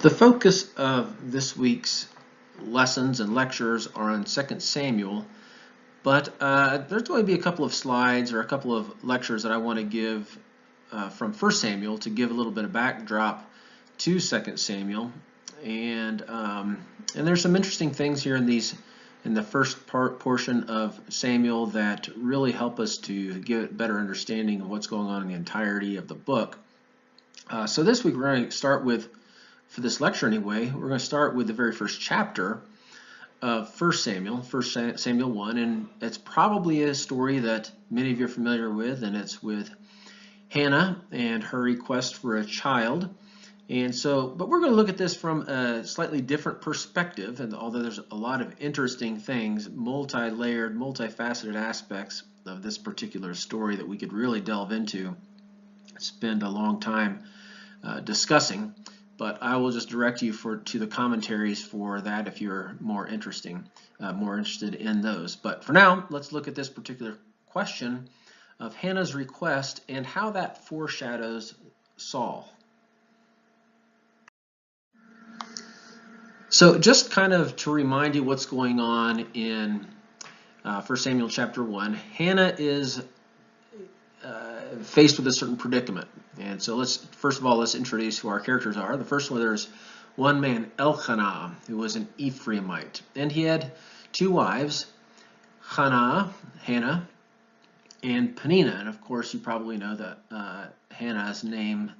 The focus of this week's lessons and lectures are on 2 Samuel, but there's going to be a couple of slides or a couple of lectures that I want to give from 1 Samuel to give a little bit of backdrop to 2 Samuel. And there's some interesting things here in the first portion of Samuel that really help us to get a better understanding of what's going on in the entirety of the book. So this week we're going to start with, for this lecture anyway, we're going to start with the very first chapter of 1 Samuel 1, and it's probably a story that many of you are familiar with, and it's with Hannah and her request for a child. And so, but we're going to look at this from a slightly different perspective, and although there's a lot of interesting things, multi-layered, multifaceted aspects of this particular story that we could really delve into, spend a long time discussing. But I will just direct you to the commentaries for that if you're more interested in those. But for now, let's look at this particular question of Hannah's request and how that foreshadows Saul. So just kind of to remind you what's going on in 1 Samuel chapter 1, Hannah is faced with a certain predicament. And so first of all, let's introduce who our characters are. The first one, there's one man, Elkanah, who was an Ephraimite. And he had two wives, Hannah, and Peninnah. And of course, you probably know that Hannah's name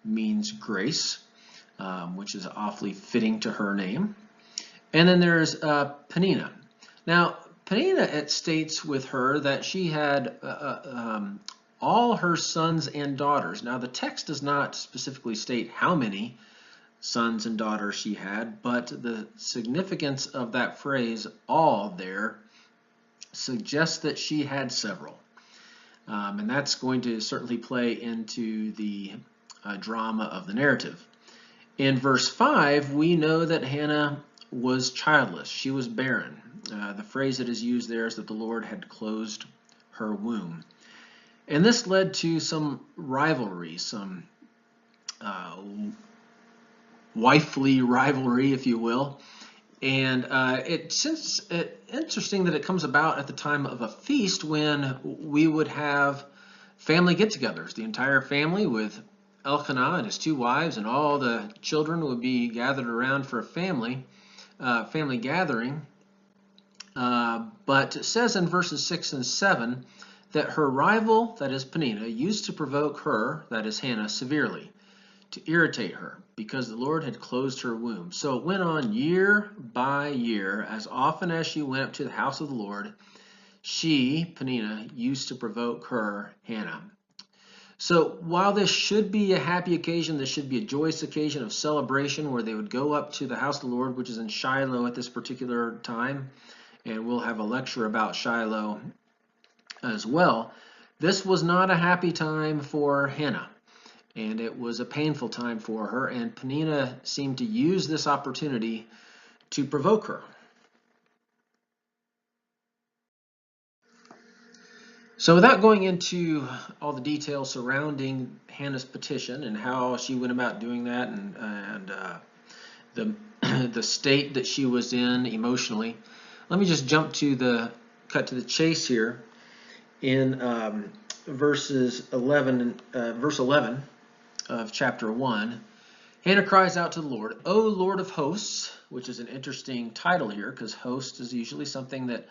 means grace, which is awfully fitting to her name. And then there's Peninnah. Now, Peninnah, it states with her that she had all her sons and daughters. Now, the text does not specifically state how many sons and daughters she had, but the significance of that phrase, all, there, suggests that she had several. And that's going to certainly play into the drama of the narrative. In verse 5, we know that Hannah was childless. She was barren. The phrase that is used there is that the Lord had closed her womb. And this led to some rivalry, some wifely rivalry, if you will. And it's interesting that it comes about at the time of a feast when we would have family get-togethers. The entire family with Elkanah and his two wives and all the children would be gathered around for a family gathering. But it says in verses 6 and 7 that her rival, that is Peninnah, used to provoke her, that is Hannah, severely, to irritate her, because the Lord had closed her womb. So it went on year by year. As often as she went up to the house of the Lord, she, Peninnah, used to provoke her, Hannah. So while this should be a happy occasion, this should be a joyous occasion of celebration where they would go up to the house of the Lord, which is in Shiloh at this particular time, and we'll have a lecture about Shiloh as well. This was not a happy time for Hannah, and it was a painful time for her, and Peninnah seemed to use this opportunity to provoke her. So without going into all the details surrounding Hannah's petition and how she went about doing that and the state that she was in emotionally, let me just cut to the chase here in verse 11 of chapter 1. Hannah cries out to the Lord, "O Lord of hosts," which is an interesting title here because host is usually something that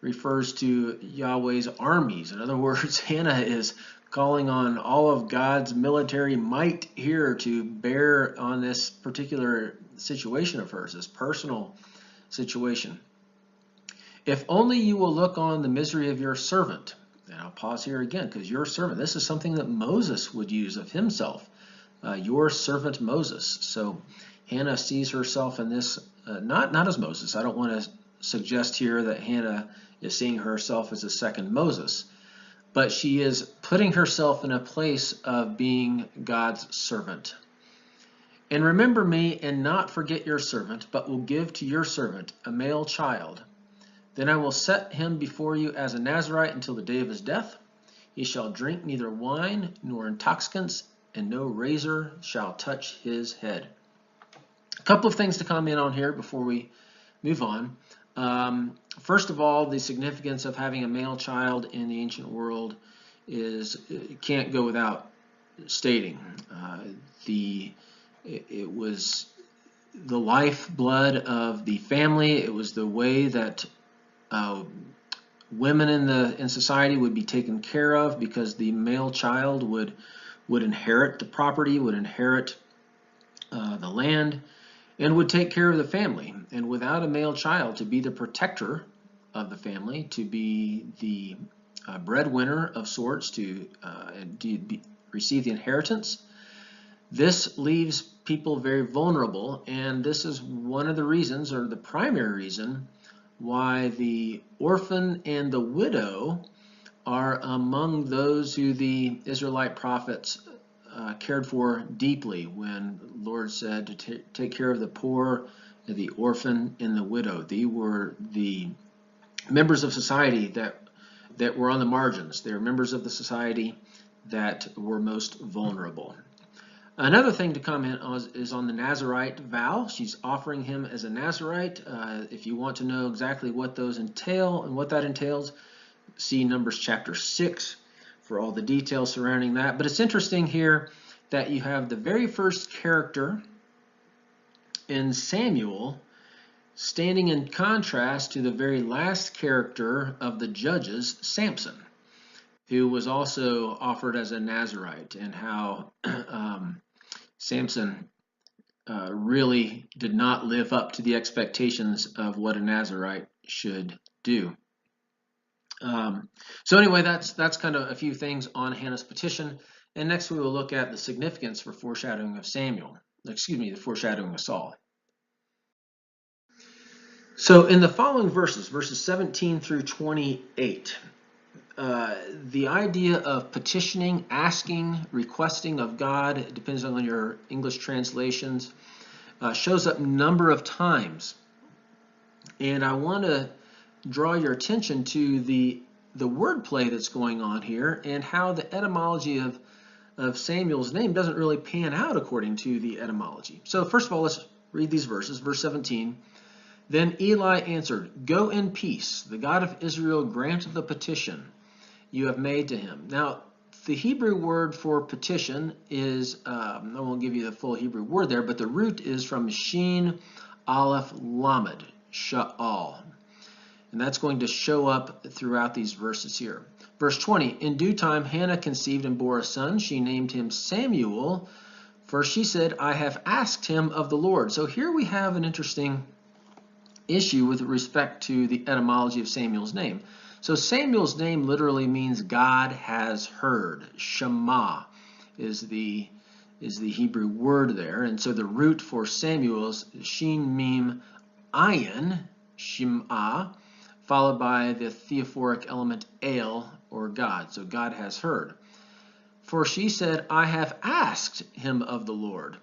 refers to Yahweh's armies. In other words, Hannah is calling on all of God's military might here to bear on this particular situation of hers, this personal situation. "If only you will look on the misery of your servant." And I'll pause here again because your servant, this is something that Moses would use of himself, your servant Moses. So Hannah sees herself in this, not as Moses. I don't want to suggest here that Hannah is seeing herself as a second Moses, but she is putting herself in a place of being God's servant. "And remember me and not forget your servant, but will give to your servant a male child. Then I will set him before you as a Nazirite until the day of his death. He shall drink neither wine nor intoxicants, and no razor shall touch his head." couple of things to comment on here before we move on. First of all, the significance of having a male child in the ancient world is can't go without stating. It was the lifeblood of the family. It was the way that women in society would be taken care of, because the male child would inherit the property, would inherit the land, and would take care of the family. And without a male child to be the protector of the family, to be the breadwinner of sorts, to receive the inheritance, this leaves people very vulnerable. And this is one of the reasons, or the primary reason, why the orphan and the widow are among those who the Israelite prophets cared for deeply, when the Lord said to take care of the poor, the orphan, and the widow. They were the members of society that were on the margins. They were members of the society that were most vulnerable. Another thing to comment on is on the Nazirite vow. She's offering him as a Nazirite. If you want to know exactly what those entail and what that entails, see Numbers chapter 6 for all the details surrounding that. But it's interesting here that you have the very first character in Samuel standing in contrast to the very last character of the Judges, Samson, who was also offered as a Nazirite, and how Samson really did not live up to the expectations of what a Nazirite should do. So anyway, that's kind of a few things on Hannah's petition. And next we will look at the significance for foreshadowing of the foreshadowing of Saul. So in the following verses 17 through 28, the idea of petitioning, asking, requesting of God, it depends on your English translations, shows up a number of times. And I want to draw your attention to the wordplay that's going on here, and how the etymology of Samuel's name doesn't really pan out according to the etymology. So first of all, let's read these verses. Verse 17. Then Eli answered, "Go in peace. The God of Israel granted the petition you have made to him." Now, the Hebrew word for petition is, I won't give you the full Hebrew word there, but the root is from Shin Aleph Lamed, Sha'al. And that's going to show up throughout these verses here. Verse 20, in due time Hannah conceived and bore a son. She named him Samuel, for she said, I have asked him of the Lord. So here we have an interesting issue with respect to the etymology of Samuel's name. So Samuel's name literally means God has heard. Shema is the Hebrew word there. And so the root for Samuel is Shin Mim Ayin, Shema, followed by the theophoric element El, or God. So God has heard. For she said, I have asked him of the Lord.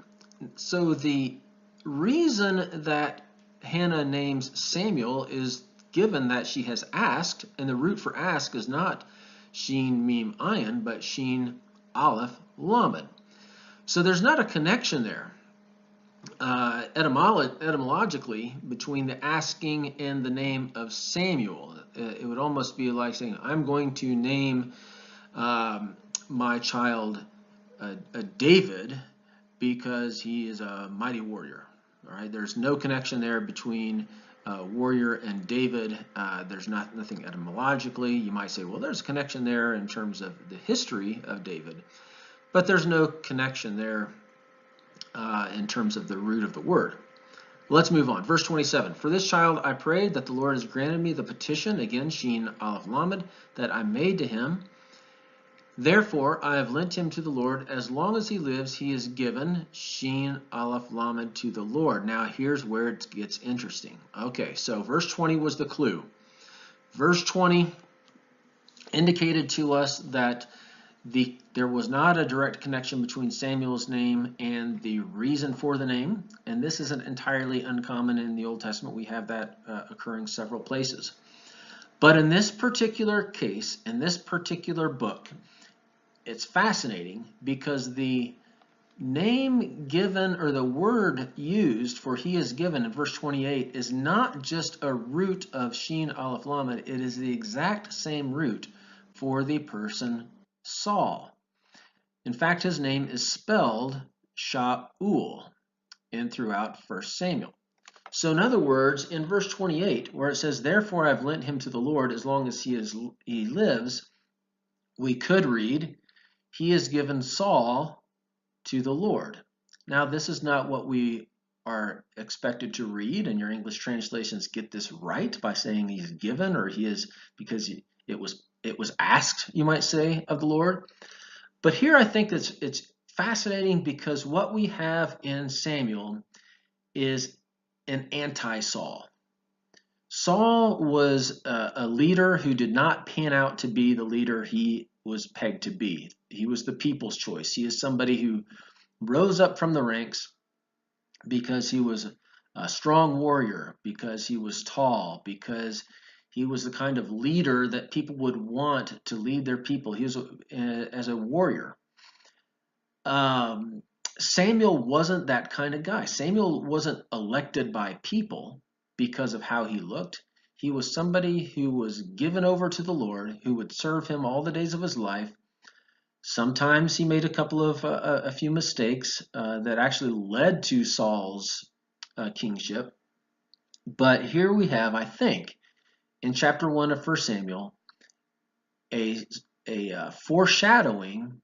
So the reason that Hannah names Samuel is given that she has asked, and the root for ask is not Shin Mim Ayin, but Shin Aleph Lamed. So there's not a connection there etymologically between the asking and the name of Samuel. It would almost be like saying, I'm going to name my child David because he is a mighty warrior. All right, there's no connection there between warrior and David. There's nothing etymologically. You might say, well, there's a connection there in terms of the history of David, but there's no connection there in terms of the root of the word. Let's move on. Verse 27. For this child I prayed, that the Lord has granted me the petition, again, Shin Aleph Lamed, that I made to him. Therefore I have lent him to the Lord. As long as he lives, he is given, Shin Aleph Lamed, to the Lord. Now here's where it gets interesting. Okay, so verse 20 was the clue. Verse 20 indicated to us that there was not a direct connection between Samuel's name and the reason for the name, and this isn't entirely uncommon in the Old Testament. We have that occurring several places. But in this particular case, in this particular book, it's fascinating because the name given, or the word used for he is given in verse 28, is not just a root of Shin Aleph Lamed, it is the exact same root for the person Saul. In fact, his name is spelled Shaul in throughout 1 Samuel. So in other words, in verse 28, where it says, therefore I've lent him to the Lord as long as he lives, we could read, he has given Saul to the Lord. Now, this is not what we are expected to read, and your English translations get this right by saying he's given, or he is, because it was asked, you might say, of the Lord. But here I think it's fascinating, because what we have in Samuel is an anti-Saul. Saul was a leader who did not pan out to be the leader he was pegged to be. He was the people's choice. He is somebody who rose up from the ranks because he was a strong warrior, because he was tall, because he was the kind of leader that people would want to lead their people. He was as a warrior. Samuel wasn't that kind of guy. Samuel wasn't elected by people because of how he looked. He was somebody who was given over to the Lord, who would serve him all the days of his life. Sometimes he made a few mistakes that actually led to Saul's kingship. But here we have, I think, in chapter 1 of 1 Samuel, a foreshadowing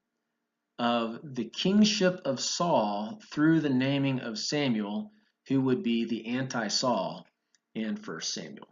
of the kingship of Saul through the naming of Samuel, who would be the anti-Saul in 1 Samuel.